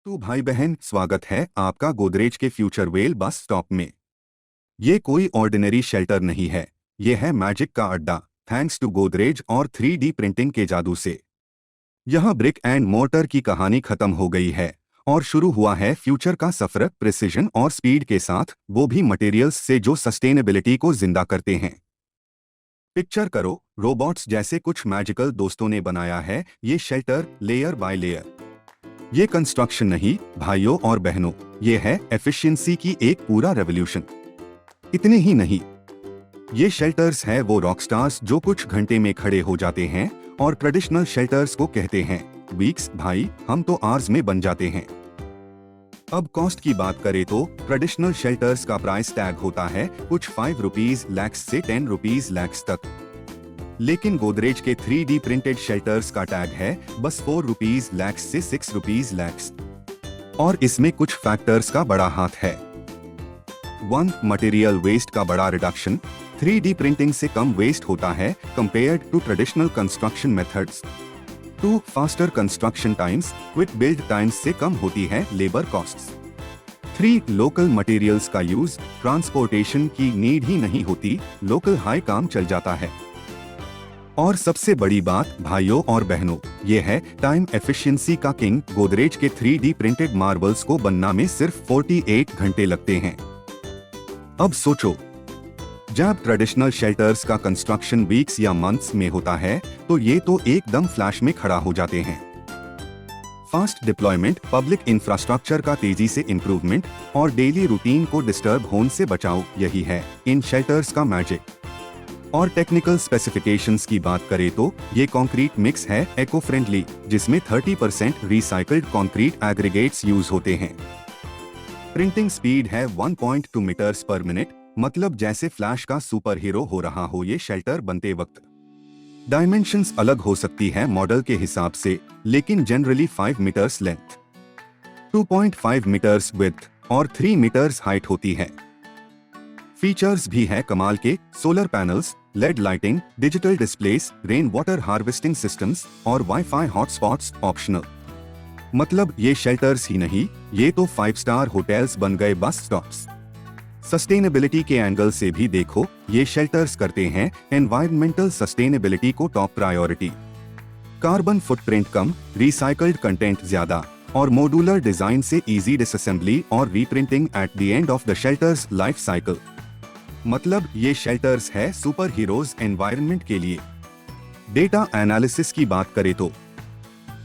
तो भाई बहन, स्वागत है आपका गोदरेज के फ्यूचर वेल बस स्टॉप में। ये कोई ऑर्डिनरी शेल्टर नहीं है, ये है मैजिक का अड्डा, थैंक्स टू गोदरेज और 3D प्रिंटिंग के जादू से। यह ब्रिक एंड मोर्टर की कहानी खत्म हो गई है और शुरू हुआ है फ्यूचर का सफर, प्रिसिजन और स्पीड के साथ, वो भी मटेरियल्स से जो सस्टेनेबिलिटी को जिंदा करते हैं। पिक्चर करो, रोबोट्स जैसे कुछ मैजिकल दोस्तों ने बनाया है ये शेल्टर, लेयर बाय लेयर। ये कंस्ट्रक्शन नहीं भाइयों और बहनों, ये है एफिशिएंसी की एक पूरा रेवोल्यूशन। इतने ही नहीं, ये शेल्टर्स है वो रॉकस्टार्स जो कुछ घंटे में खड़े हो जाते हैं और ट्रेडिशनल शेल्टर्स को कहते हैं वीक्स, भाई हम तो आवर्स में बन जाते हैं। अब कॉस्ट की बात करें तो ट्रेडिशनल शेल्टर्स का प्राइस टैग होता है कुछ 5 रुपीज लैक्स से 10 रुपीज लैक्स तक, लेकिन गोदरेज के 3D प्रिंटेड शेल्टर्स का टैग है बस 4 रुपीज लैक्स से 6 रुपीज लैक्स। और इसमें कुछ फैक्टर्स का बड़ा हाथ है। 1. मटेरियल वेस्ट का बड़ा रिडक्शन, 3D प्रिंटिंग से कम वेस्ट होता है compared to traditional construction methods. 2. Faster construction times, quick build times से कम होती है लेबर कॉस्ट्स। 3. लोकल मटेरियल्स का यूज, ट्रांसपोर्टेशन की नीड ही नहीं होती, लोकल हाई काम चल जाता है। और सबसे बड़ी बात भाइयों और बहनों, ये है टाइम एफिशिएंसी का किंग। गोदरेज के 3D प्रिंटेड मार्बल्स को बनना में सिर्फ 48 घंटे लगते हैं। अब सोचो, जब ट्रेडिशनल शेल्टर्स का कंस्ट्रक्शन वीक्स या मंथ्स में होता है तो ये तो एकदम फ्लैश में खड़ा हो जाते हैं। फास्ट डिप्लॉयमेंट, पब्लिक इंफ्रास्ट्रक्चर का तेजी से इंप्रूवमेंट और डेली रूटीन को डिस्टर्ब होने से बचाओ, यही है इन शेल्टर्स का मैजिक। और टेक्निकल स्पेसिफिकेशंस की बात करें तो ये कंक्रीट मिक्स है इको फ्रेंडली, जिसमें 30% रिसाइकल्ड कंक्रीट एग्रीगेट्स यूज होते हैं। प्रिंटिंग स्पीड है 1.2 मीटर्स पर मिनट, मतलब जैसे फ्लैश का सुपर हीरो हो रहा हो ये शेल्टर बनते वक्त। डायमेंशंस अलग हो सकती है मॉडल के हिसाब से, लेकिन generally 5 metres length, 2.5 metres width और 3 मीटर्स हाइट होती है। फीचर्स भी है कमाल के, solar panels, LED lighting, digital displays, rain water harvesting systems और वाईफाई हॉटस्पॉट्स ऑप्शनल। मतलब ये शेल्टर्स ही नहीं, ये तो 5 स्टार होटल्स बन गए बस स्टॉप्स। सस्टेनेबिलिटी के एंगल से भी देखो, ये शेल्टर्स करते हैं एनवायरमेंटल सस्टेनेबिलिटी को टॉप प्रायोरिटी। कार्बन फुटप्रिंट कम, रिसाइकल्ड कंटेंट ज्यादा और मॉड्यूलर डिजाइन से इजी डिसअसेंबली और reprinting at the end of the shelters life cycle. मतलब ये शेल्टर्स है सुपर हीरोज एनवायरनमेंट के लिए। डेटा एनालिसिस की बात करें तो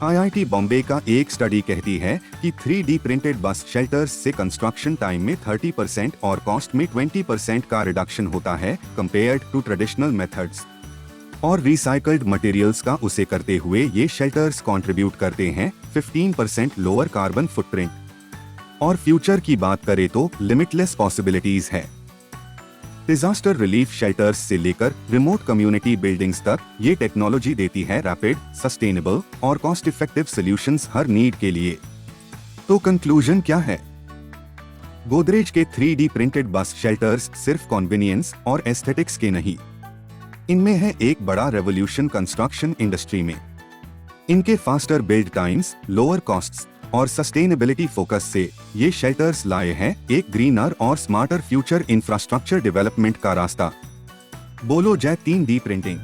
IIT बॉम्बे का एक स्टडी कहती है कि 3D प्रिंटेड बस शेल्टर्स से कंस्ट्रक्शन टाइम में 30% और कॉस्ट में 20% का रिडक्शन होता है कंपेयर्ड टू ट्रेडिशनल मेथड्स। और रिसाइकल्ड मटेरियल्स का उसे करते हुए ये शेल्टर्स कंट्रीब्यूट करते हैं 15% लोअर कार्बन फुटप्रिंट। और फ्यूचर की बात करें तो लिमिटलेस पॉसिबिलिटीज है। डिजास्टर रिलीफ शेल्टर्स से लेकर रिमोट कम्युनिटी बिल्डिंग्स तक ये टेक्नोलॉजी देती है रैपिड, सस्टेनेबल और कॉस्ट इफेक्टिव सॉल्यूशंस हर नीड के लिए। तो कंक्लूजन क्या है? गोदरेज के 3D प्रिंटेड बस शेल्टर्स सिर्फ कन्वीनियंस और एस्थेटिक्स के नहीं, इनमें है एक बड़ा रेवोल्यूशन कंस्ट्रक्शन इंडस्ट्री में। इनके faster build times, lower costs और सस्टेनेबिलिटी फोकस से ये शेल्टर्स लाए हैं एक ग्रीनर और स्मार्टर फ्यूचर इंफ्रास्ट्रक्चर डेवलपमेंट का रास्ता। बोलो जय 3D प्रिंटिंग।